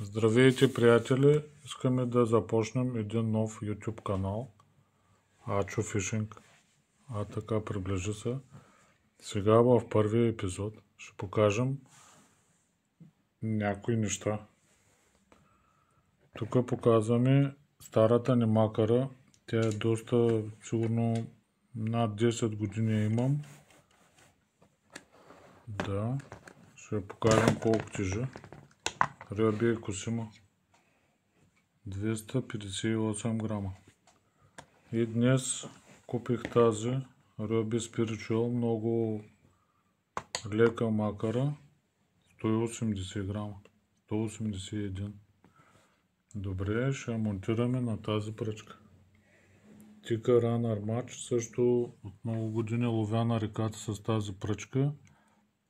Здравейте, приятели! Искаме да започнем един нов YouTube канал. Ачо Фишинг. Така, приближи се. Сега в първия епизод ще покажем някои неща. Тук показваме старата ни макара. Тя е доста, сигурно над 10 години имам. Да, ще покажем колко тежи. Ръби е косима. 258 грама. И днес купих тази Ръби Spiritual, много лека макара, 180 грама, 181. Добре, ще я монтираме на тази пръчка. Тика Runner Match, също от много години ловя на реката с тази пръчка.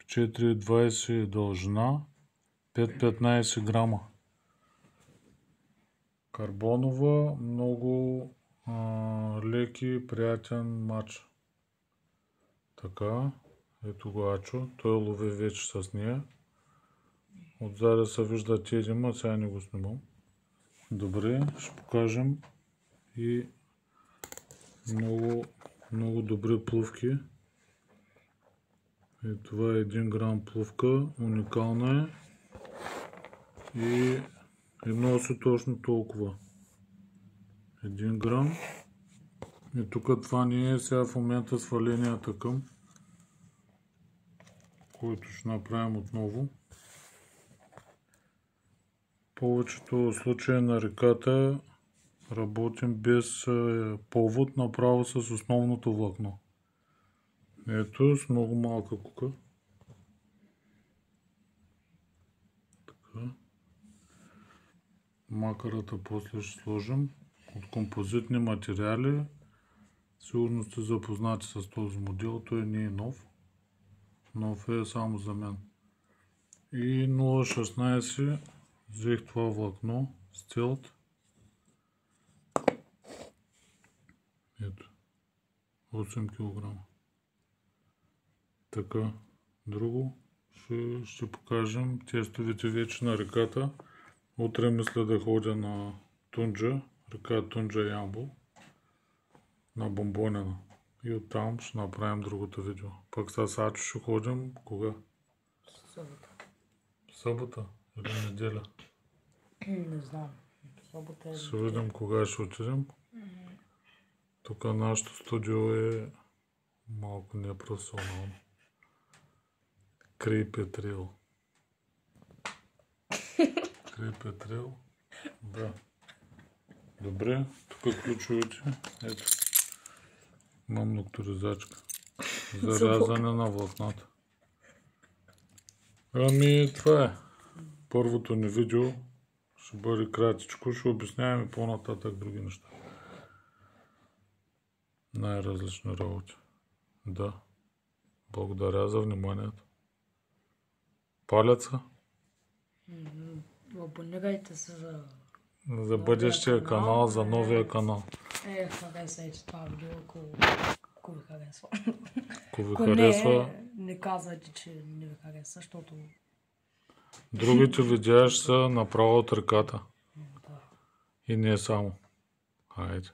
4,20 дължина, 5,15 грама. Карбонова, много леки, приятен мач. Така, ето го Ачо, той лови вече с нея. Отзаде се вижда тедима, сега не го снимам. Добре, ще покажем и много добри плувки. И това е 1 грам плувка, уникална е. И носи точно толкова. 1 грам. И тук това не е сега в момента сваленията към, който ще направим отново. Повечето случаи на реката работим без повод, направо с основното влакно. Ето, с много малка кука. Така. Макарата после ще сложим от композитни материали. Сигурно сте запознати с този модел, той не е нов. Нов е само за мен. И 0,16 взех това влакно, стелт. Ето, 8 кг. Така, друго ще покажем тестовете вече на реката. Утре мисля да ходя на Тунджа, река Тунджа Ямбол, на Бомбонена. И оттам ще направим другото видео. Пък с Ачо ще ходим кога? Събота. Събота или неделя? Не знам. Събота е. Ще видим кога ще отидем. Тук нашето студио е малко непрофесионално. Крейпетрил. Крейпетрил. Да. Добре, тук ключовете. Ето. Имам нокторизачка. За рязане на влакната. Ами, това е. Първото ни видео ще бъде кратичко. Ще обясняваме по-нататък други неща. Най-различни работи. Да. Благодаря за вниманието. Палеца. Абонирайте се за бъдещия канал, за новия канал. Харесайте това видео, ако ви харесва. Ако ви харесва. Не казвайте, че не ви харесва, защото... Другите видеа ще са направо от реката. Да. И не само. Хайде.